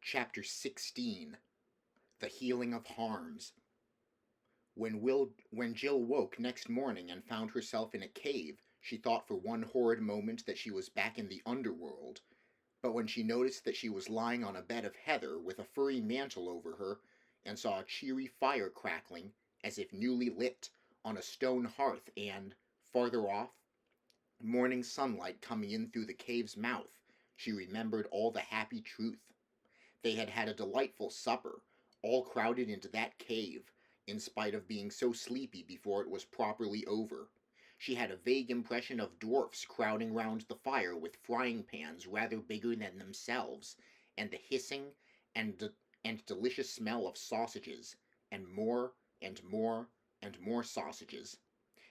Chapter 16 The Healing of Harms. When Jill woke next morning and found herself in a cave, she thought for one horrid moment that she was back in the underworld. But when she noticed that she was lying on a bed of heather with a furry mantle over her, and saw a cheery fire crackling, as if newly lit, on a stone hearth and, farther off, morning sunlight coming in through the cave's mouth, she remembered all the happy truth. They had had a delightful supper, all crowded into that cave, in spite of being so sleepy before it was properly over. She had a vague impression of dwarfs crowding round the fire with frying pans rather bigger than themselves, and the hissing and delicious smell of sausages, and more and more and more sausages.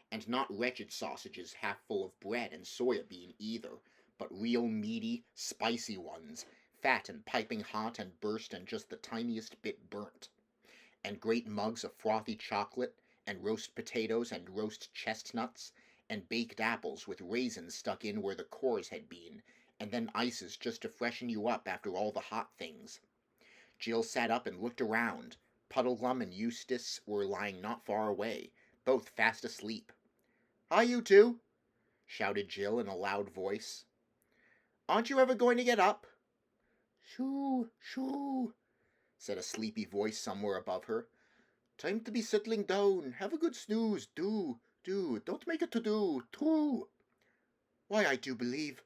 And not wretched sausages half full of bread and soya bean either, but real meaty, spicy ones, fat and piping hot and burst and just the tiniest bit burnt. And great mugs of frothy chocolate, and roast potatoes and roast chestnuts, and baked apples with raisins stuck in where the cores had been, and then ices just to freshen you up after all the hot things. Jill sat up and looked around. Puddleglum and Eustace were lying not far away, both fast asleep. "Hi, you two!" shouted Jill in a loud voice. "Aren't you ever going to get up?" "Shoo, shoo," said a sleepy voice somewhere above her. "Time to be settling down. Have a good snooze. Do. Don't make it to-do. Too." "Why, I do believe,"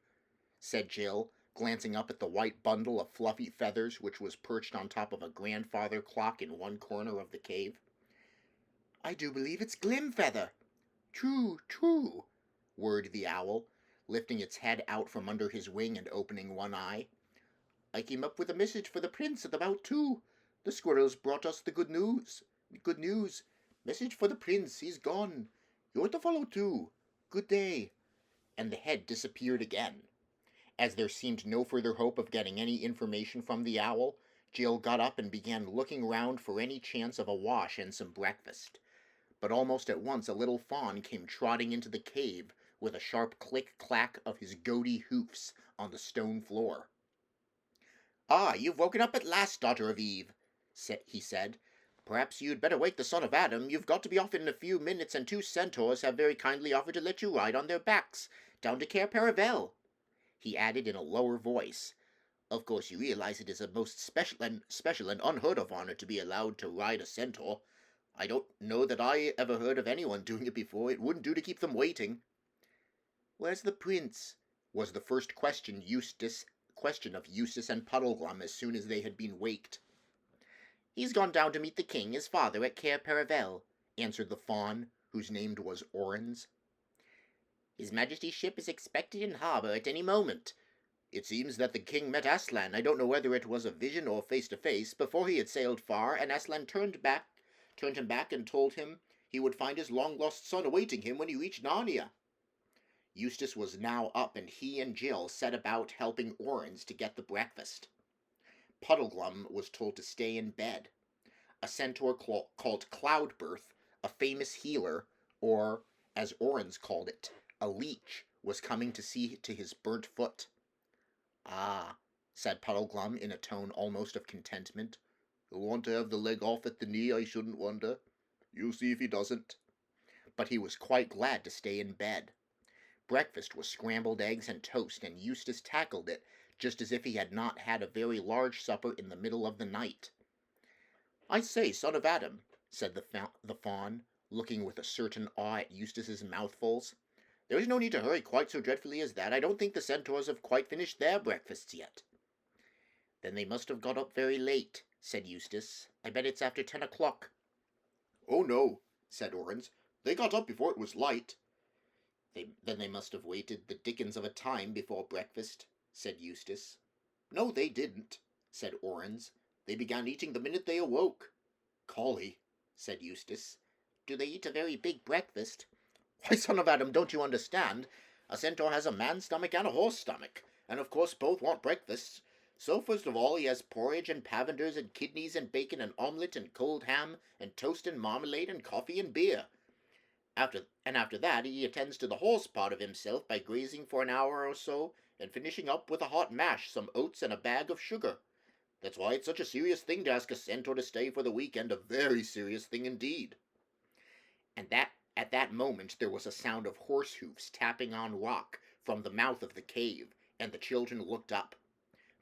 said Jill, glancing up at the white bundle of fluffy feathers which was perched on top of a grandfather clock in one corner of the cave. "I do believe it's Glimfeather." "True, true," whirred the owl, lifting its head out from under his wing and opening one eye. "I came up with a message for the prince at about 2. The squirrels brought us the good news. Good news. Message for the prince. He's gone. You're to follow too. Good day." And the head disappeared again. As there seemed no further hope of getting any information from the owl, Jill got up and began looking round for any chance of a wash and some breakfast. But almost at once a little fawn came trotting into the cave with a sharp click-clack of his goaty hoofs on the stone floor. "Ah, you've woken up at last, daughter of Eve," he said. "Perhaps you'd better wake the son of Adam. You've got to be off in a few minutes, and 2 centaurs have very kindly offered to let you ride on their backs, down to Cair Paravel," he added in a lower voice. "Of course you realize it is a most special and unheard of honor to be allowed to ride a centaur. I don't know that I ever heard of anyone doing it before. It wouldn't do to keep them waiting." "Where's the prince?" was the first question of Eustace and Puddleglum as soon as they had been waked. "He's gone down to meet the king, his father, at Cair Paravel," answered the fawn, whose name was Orens. "His Majesty's ship is expected in harbour at any moment. It seems that the king met Aslan. I don't know whether it was a vision or face-to-face, before he had sailed far, and Aslan turned him back and told him he would find his long-lost son awaiting him when he reached Narnia." Eustace was now up, and he and Jill set about helping Orens to get the breakfast. Puddleglum was told to stay in bed. A centaur called Cloudbirth, a famous healer, or, as Orens called it, a leech, was coming to see to his burnt foot. "Ah," said Puddleglum in a tone almost of contentment. "He'll want to have the leg off at the knee, I shouldn't wonder. You'll see if he doesn't." But he was quite glad to stay in bed. Breakfast was scrambled eggs and toast, and Eustace tackled it just as if he had not had a very large supper in the middle of the night. "I say, son of Adam," said the fawn, looking with a certain awe at Eustace's mouthfuls, "there is no need to hurry quite so dreadfully as that. I don't think the centaurs have quite finished their breakfasts yet." "Then they must have got up very late," said Eustace. "I bet it's after 10 o'clock." "Oh, no," said Orens. "They got up before it was light." Then they must have waited the dickens of a time before breakfast," said Eustace. "No, they didn't," said Orens. "They began eating the minute they awoke." "Collie," said Eustace. "Do they eat a very big breakfast?" "Why, son of Adam, don't you understand? A centaur has a man's stomach and a horse stomach, and of course both want breakfasts. So first of all he has porridge and pavenders and kidneys and bacon and omelette and cold ham and toast and marmalade and coffee and beer. After that he attends to the horse part of himself by grazing for an hour or so, and finishing up with a hot mash, some oats, and a bag of sugar. That's why it's such a serious thing to ask a centaur to stay for the weekend, a very serious thing indeed. And at that moment there was a sound of horse hoofs tapping on rock from the mouth of the cave, and the children looked up.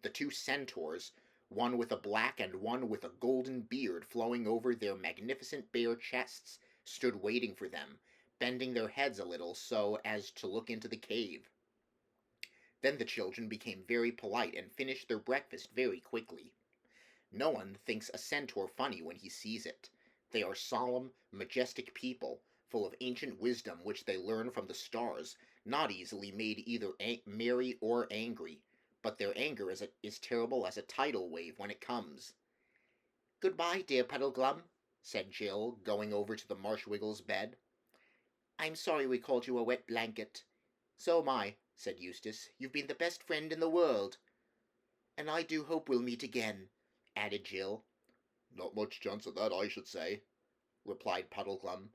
The two centaurs, one with a black and one with a golden beard flowing over their magnificent bare chests, stood waiting for them, bending their heads a little so as to look into the cave. Then the children became very polite and finished their breakfast very quickly. No one thinks a centaur funny when he sees it. They are solemn, majestic people, full of ancient wisdom which they learn from the stars, not easily made either merry or angry, but their anger is terrible as a tidal wave when it comes. "Goodbye, dear Puddleglum," said Jill, going over to the Marshwiggles' bed. "I'm sorry we called you a wet blanket." "So am I," said Eustace. "You've been the best friend in the world." "And I do hope we'll meet again," added Jill. "Not much chance of that, I should say," replied Puddleglum.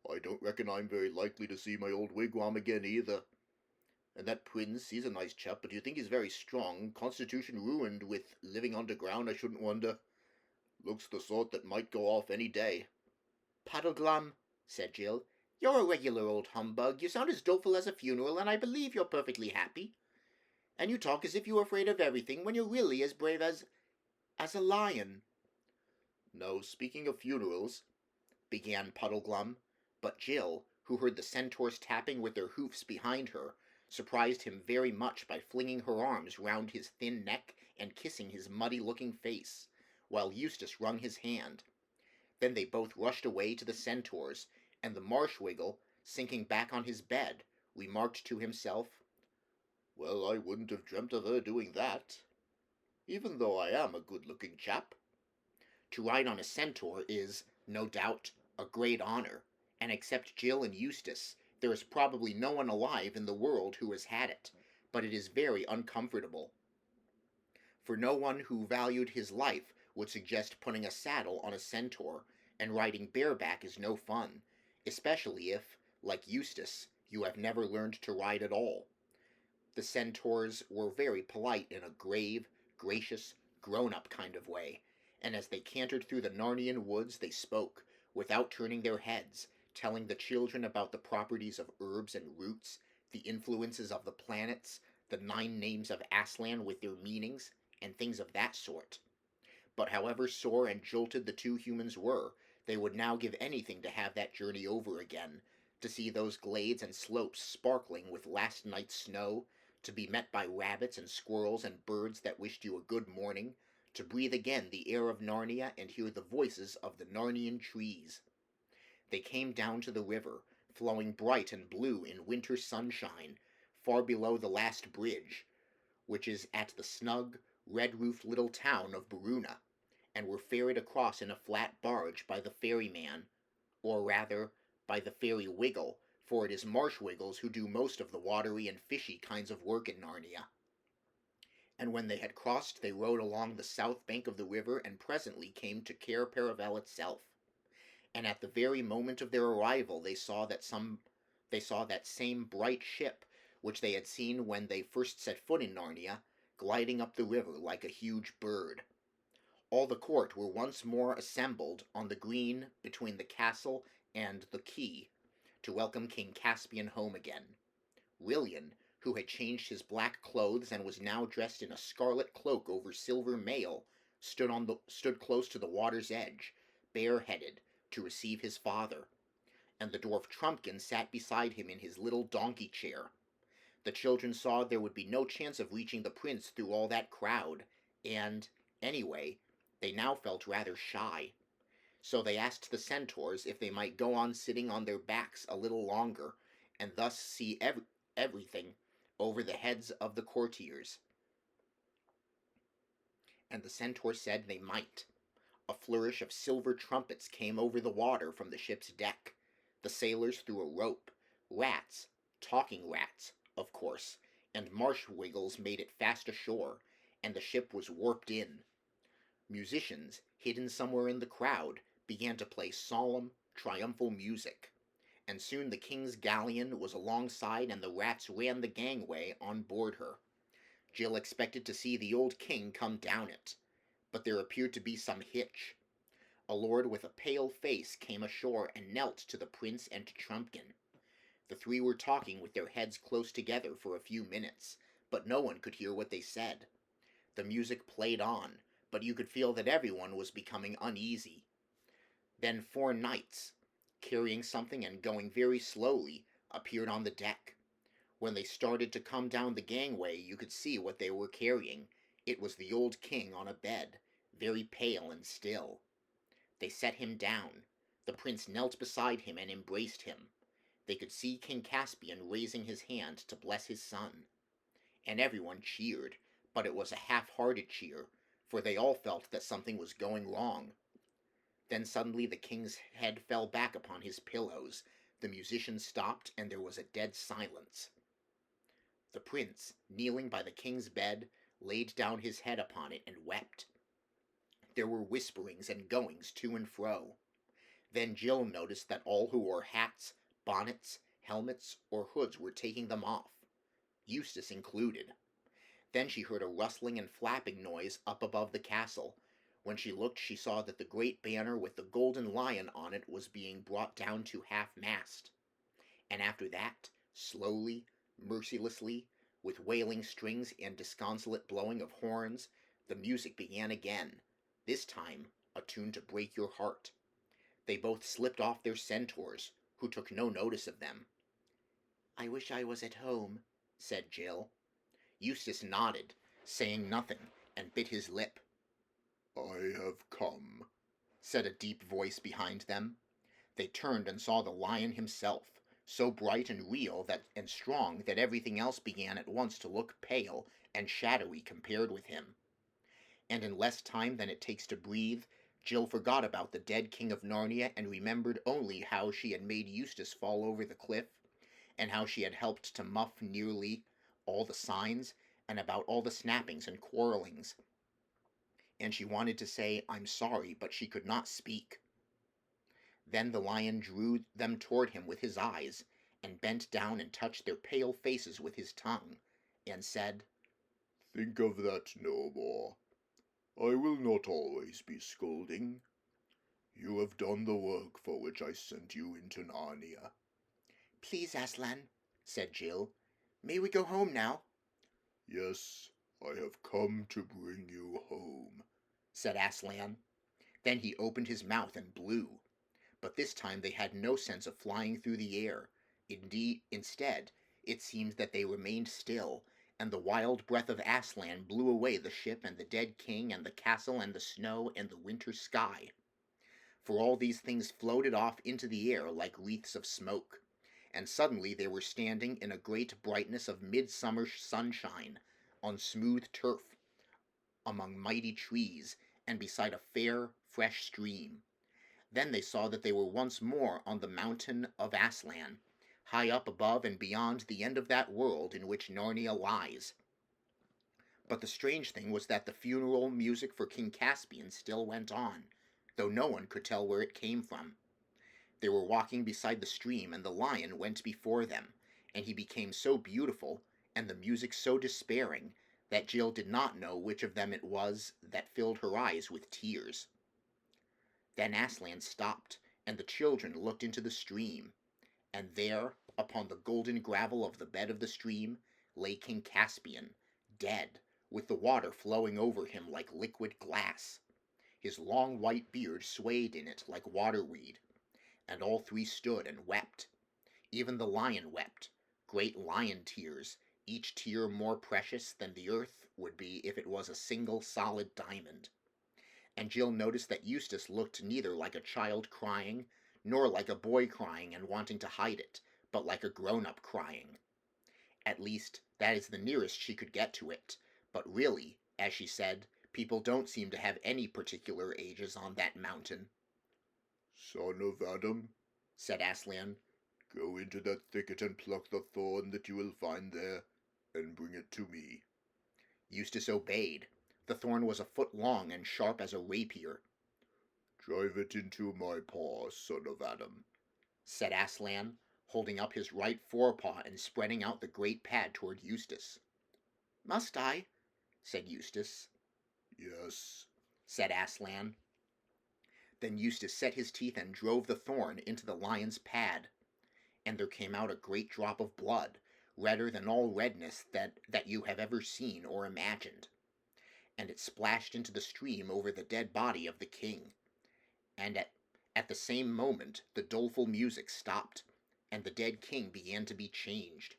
"I don't reckon I'm very likely to see my old wigwam again either. And that prince, he's a nice chap, but do you think he's very strong? Constitution ruined with living underground, I shouldn't wonder. Looks the sort that might go off any day." "Puddleglum," said Jill, "you're a regular old humbug. You sound as doleful as a funeral, and I believe you're perfectly happy. And you talk as if you were afraid of everything, when you're really as brave as a lion." "No, speaking of funerals," began Puddleglum, but Jill, who heard the centaurs tapping with their hoofs behind her, surprised him very much by flinging her arms round his thin neck and kissing his muddy-looking face, while Eustace wrung his hand. Then they both rushed away to the centaurs, and the Marshwiggle, sinking back on his bed, remarked to himself, "Well, I wouldn't have dreamt of her doing that, even though I am a good-looking chap." To ride on a centaur is, no doubt, a great honor, and except Jill and Eustace, there is probably no one alive in the world who has had it, but it is very uncomfortable. For no one who valued his life would suggest putting a saddle on a centaur, and riding bareback is no fun, especially if, like Eustace, you have never learned to ride at all. The centaurs were very polite in a grave, gracious, grown-up kind of way, and as they cantered through the Narnian woods they spoke, without turning their heads, telling the children about the properties of herbs and roots, the influences of the planets, the 9 names of Aslan with their meanings, and things of that sort. But however sore and jolted the two humans were, they would now give anything to have that journey over again, to see those glades and slopes sparkling with last night's snow, to be met by rabbits and squirrels and birds that wished you a good morning, to breathe again the air of Narnia and hear the voices of the Narnian trees. They came down to the river, flowing bright and blue in winter sunshine, far below the last bridge, which is at the snug, red-roofed little town of Baruna, and were ferried across in a flat barge by the ferryman, or rather, by the fairy Wiggle, for it is Marshwiggles who do most of the watery and fishy kinds of work in Narnia. And when they had crossed, they rowed along the south bank of the river and presently came to Cair Paravel itself. And at the very moment of their arrival they saw that same bright ship which they had seen when they first set foot in Narnia, gliding up the river like a huge bird. All the court were once more assembled on the green between the castle and the quay to welcome King Caspian home again. Lilian, who had changed his black clothes and was now dressed in a scarlet cloak over silver mail, stood close to the water's edge, bareheaded, to receive his father, and the dwarf Trumpkin sat beside him in his little donkey chair. The children saw there would be no chance of reaching the prince through all that crowd, and, anyway, they now felt rather shy. So they asked the centaurs if they might go on sitting on their backs a little longer, and thus see everything over the heads of the courtiers. And the centaur said they might. A flourish of silver trumpets came over the water from the ship's deck. The sailors threw a rope. Rats, talking rats, of course, and Marshwiggles made it fast ashore, and the ship was warped in. Musicians, hidden somewhere in the crowd, began to play solemn, triumphal music, and soon the king's galleon was alongside and the rats ran the gangway on board her. Jill expected to see the old king come down it, but there appeared to be some hitch. A lord with a pale face came ashore and knelt to the prince and to Trumpkin. The three were talking with their heads close together for a few minutes, but no one could hear what they said. The music played on, but you could feel that everyone was becoming uneasy. Then 4 knights, carrying something and going very slowly, appeared on the deck. When they started to come down the gangway, you could see what they were carrying. It was the old king on a bed, very pale and still. They set him down. The prince knelt beside him and embraced him. They could see King Caspian raising his hand to bless his son. And everyone cheered, but it was a half-hearted cheer, for they all felt that something was going wrong. Then suddenly the king's head fell back upon his pillows, the musicians stopped, and there was a dead silence. The prince, kneeling by the king's bed, laid down his head upon it and wept. There were whisperings and goings to and fro. Then Jill noticed that all who wore hats, bonnets, helmets, or hoods were taking them off, Eustace included. Then she heard a rustling and flapping noise up above the castle. When she looked, she saw that the great banner with the golden lion on it was being brought down to half-mast. And after that, slowly, mercilessly, with wailing strings and disconsolate blowing of horns, the music began again, this time a tune to break your heart. They both slipped off their centaurs, who took no notice of them. "I wish I was at home," said Jill. Eustace nodded, saying nothing, and bit his lip. "I have come," said a deep voice behind them. They turned and saw the lion himself, so bright and real and strong that everything else began at once to look pale and shadowy compared with him. And in less time than it takes to breathe, Jill forgot about the dead king of Narnia and remembered only how she had made Eustace fall over the cliff, and how she had helped to muff nearly all the signs, and about all the snappings and quarrelings. And she wanted to say, "I'm sorry," but she could not speak. Then the lion drew them toward him with his eyes, and bent down and touched their pale faces with his tongue, and said, "Think of that no more. I will not always be scolding. You have done the work for which I sent you into Narnia." "Please, Aslan," said Jill. "May we go home now?" "Yes, I have come to bring you home," said Aslan. Then he opened his mouth and blew. But this time they had no sense of flying through the air. Instead, it seemed that they remained still, and the wild breath of Aslan blew away the ship and the dead king and the castle and the snow and the winter sky. For all these things floated off into the air like wreaths of smoke, and suddenly they were standing in a great brightness of midsummer sunshine, on smooth turf, among mighty trees, and beside a fair, fresh stream. Then they saw that they were once more on the mountain of Aslan, high up above and beyond the end of that world in which Narnia lies. But the strange thing was that the funeral music for King Caspian still went on, though no one could tell where it came from. They were walking beside the stream, and the lion went before them, and he became so beautiful, and the music so despairing, that Jill did not know which of them it was that filled her eyes with tears. Then Aslan stopped, and the children looked into the stream, and there, upon the golden gravel of the bed of the stream, lay King Caspian, dead, with the water flowing over him like liquid glass. His long white beard swayed in it like water-weed, and all three stood and wept. Even the lion wept, great lion tears, each tear more precious than the earth would be if it was a single solid diamond. And Jill noticed that Eustace looked neither like a child crying, nor like a boy crying and wanting to hide it, but like a grown-up crying. At least, that is the nearest she could get to it, but really, as she said, people don't seem to have any particular ages on that mountain. "Son of Adam," said Aslan, "go into that thicket and pluck the thorn that you will find there, and bring it to me." Eustace obeyed. The thorn was a foot long and sharp as a rapier. "Drive it into my paw, son of Adam," said Aslan, holding up his right forepaw and spreading out the great pad toward Eustace. "Must I?" said Eustace. "Yes," said Aslan. Then Eustace set his teeth and drove the thorn into the lion's pad, and there came out a great drop of blood, redder than all redness that you have ever seen or imagined, and it splashed into the stream over the dead body of the king. And at the same moment the doleful music stopped, and the dead king began to be changed.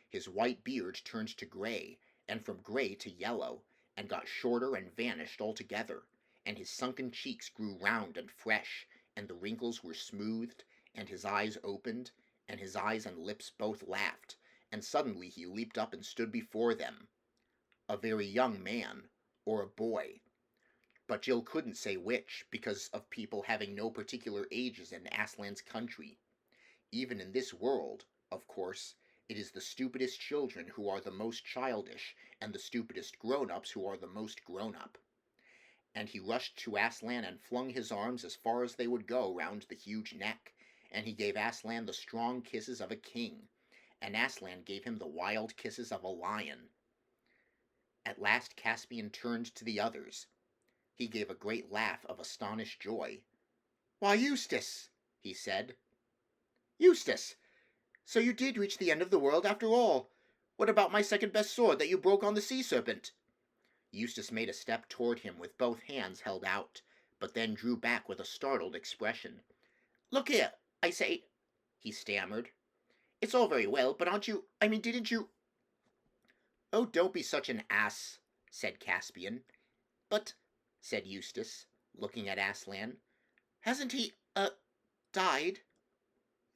His white beard turned to grey, and from grey to yellow, and got shorter and vanished altogether, and his sunken cheeks grew round and fresh, and the wrinkles were smoothed, and his eyes opened, and his eyes and lips both laughed, and suddenly he leaped up and stood before them, a very young man, or a boy. But Jill couldn't say which, because of people having no particular ages in Aslan's country. Even in this world, of course, it is the stupidest children who are the most childish, and the stupidest grown-ups who are the most grown-up. And he rushed to Aslan and flung his arms as far as they would go round the huge neck, and he gave Aslan the strong kisses of a king, and Aslan gave him the wild kisses of a lion. At last Caspian turned to the others. He gave a great laugh of astonished joy. "Why, Eustace!" he said. "Eustace! So you did reach the end of the world after all! What about my second-best sword that you broke on the sea serpent?" Eustace made a step toward him with both hands held out, but then drew back with a startled expression. "Look here, I say," he stammered. "It's all very well, but didn't you—" "Oh, don't be such an ass," said Caspian. "But," said Eustace, looking at Aslan, "hasn't he, died?"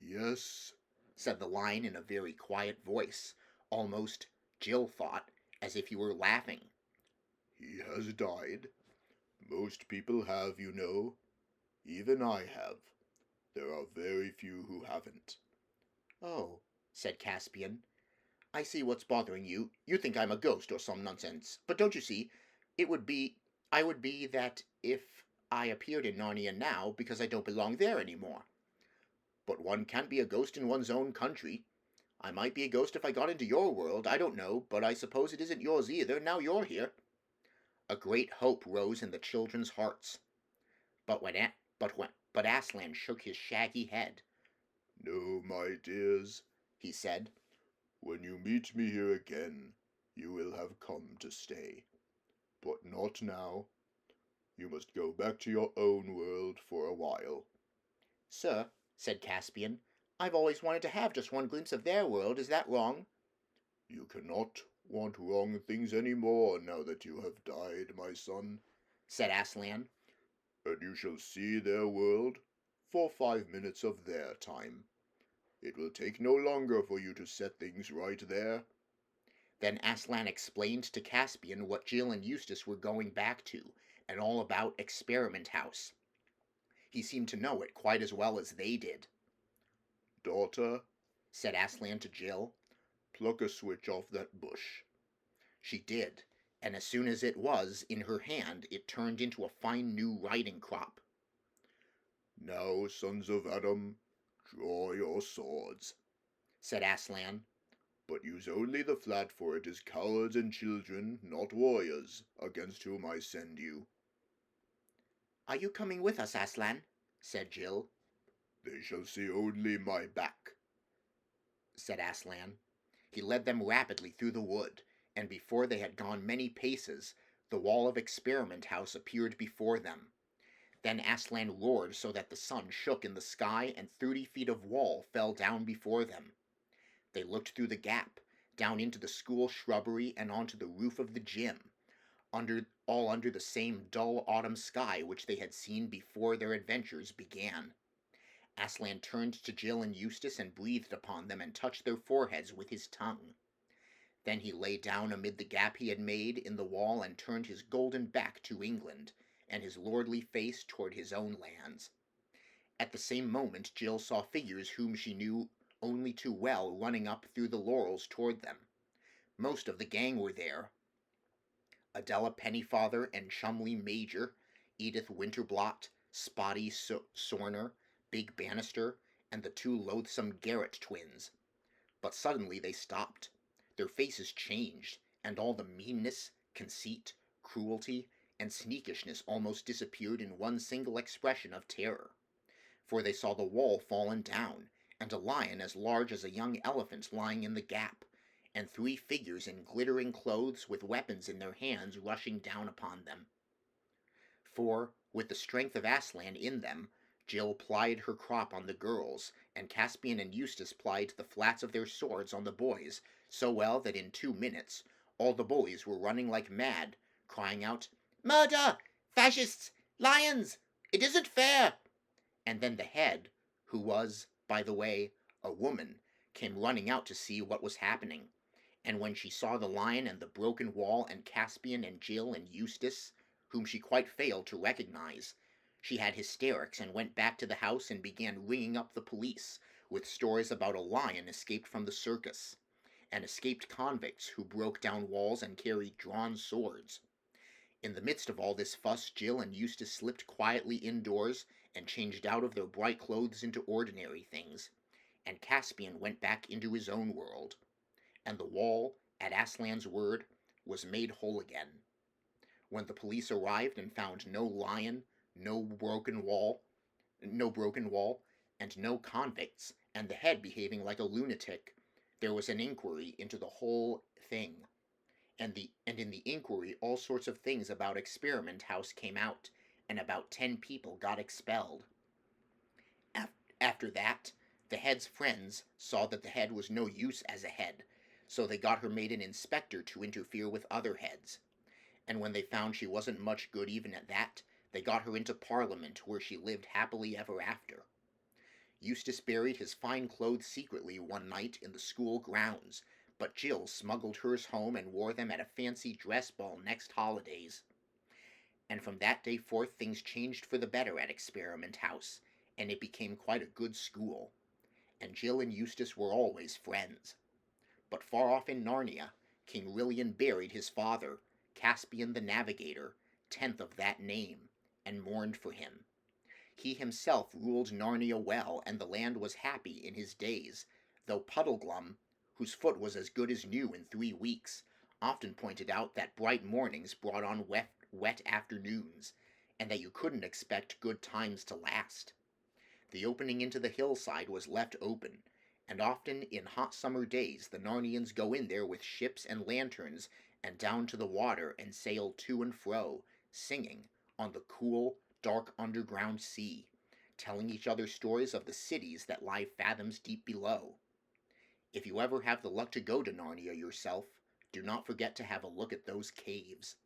"Yes," said the lion in a very quiet voice, almost, Jill thought, as if he were laughing. "he has died. Most people have, you know. Even I have. There are very few who haven't." "Oh," said Caspian, "I see what's bothering you. You think I'm a ghost or some nonsense. But don't you see, I would be that if I appeared in Narnia now, because I don't belong there any more." "But one can't be a ghost in one's own country. I might be a ghost if I got into your world, I don't know, but I suppose it isn't yours either, now you're here." A great hope rose in the children's hearts. But Aslan shook his shaggy head. "No, my dears," he said. "When you meet me here again, you will have come to stay. But not now. You must go back to your own world for a while." "Sir," said Caspian, "I've always wanted to have just one glimpse of their world. Is that wrong?" "You cannot want wrong things any more now that you have died, my son," said Aslan. "and you shall see their world for 5 minutes of their time. It will take no longer for you to set things right there." Then Aslan explained to Caspian what Jill and Eustace were going back to, and all about Experiment House. He seemed to know it quite as well as they did. "Daughter," said Aslan to Jill, "pluck a switch off that bush." She did, and as soon as it was in her hand it turned into a fine new riding crop. "Now, sons of Adam, draw your swords," said Aslan. "but use only the flat, for it is cowards and children, not warriors, against whom I send you." "Are you coming with us, Aslan?" said Jill. "They shall see only my back," said Aslan. He led them rapidly through the wood, and before they had gone many paces, the wall of Experiment House appeared before them. Then Aslan roared so that the sun shook in the sky, and 30 feet of wall fell down before them. They looked through the gap, down into the school shrubbery and onto the roof of the gym, all under the same dull autumn sky which they had seen before their adventures began. Aslan turned to Jill and Eustace and breathed upon them and touched their foreheads with his tongue. Then he lay down amid the gap he had made in the wall and turned his golden back to England, and his lordly face toward his own lands. At the same moment Jill saw figures whom she knew only too well running up through the laurels toward them. Most of the gang were there. Adela Pennyfather and Chumley Major, Edith Winterblot, Spotty Sorner, Big Bannister, and the 2 loathsome Garrett twins. But suddenly they stopped. Their faces changed, and all the meanness, conceit, cruelty, and sneakishness almost disappeared in one single expression of terror. For they saw the wall fallen down, and a lion as large as a young elephant lying in the gap, and 3 figures in glittering clothes with weapons in their hands rushing down upon them. For, with the strength of Aslan in them, Jill plied her crop on the girls, and Caspian and Eustace plied the flats of their swords on the boys, so well that in 2 minutes all the bullies were running like mad, crying out, "Murder! Fascists! Lions! It isn't fair!" And then the head, who was, by the way, a woman, came running out to see what was happening, and when she saw the lion and the broken wall and Caspian and Jill and Eustace, whom she quite failed to recognize, she had hysterics and went back to the house and began ringing up the police with stories about a lion escaped from the circus, and escaped convicts who broke down walls and carried drawn swords. In the midst of all this fuss, Jill and Eustace slipped quietly indoors and changed out of their bright clothes into ordinary things, and Caspian went back into his own world, and the wall, at Aslan's word, was made whole again. When the police arrived and found no lion, no broken wall, and no convicts, and the head behaving like a lunatic, there was an inquiry into the whole thing, and in the inquiry all sorts of things about Experiment House came out, and about 10 people got expelled. After that, the head's friends saw that the head was no use as a head, so they got her made an inspector to interfere with other heads, and when they found she wasn't much good even at that, they got her into Parliament, where she lived happily ever after. Eustace buried his fine clothes secretly one night in the school grounds, but Jill smuggled hers home and wore them at a fancy dress ball next holidays. And from that day forth things changed for the better at Experiment House, and it became quite a good school, and Jill and Eustace were always friends. But far off in Narnia, King Rilian buried his father, Caspian the Navigator, 10th of that name, and mourned for him. He himself ruled Narnia well, and the land was happy in his days, though Puddleglum, whose foot was as good as new in 3 weeks, often pointed out that bright mornings brought on wet afternoons, and that you couldn't expect good times to last. The opening into the hillside was left open, and often in hot summer days the Narnians go in there with ships and lanterns and down to the water and sail to and fro, singing, on the cool, dark underground sea, telling each other stories of the cities that lie fathoms deep below. If you ever have the luck to go to Narnia yourself, do not forget to have a look at those caves.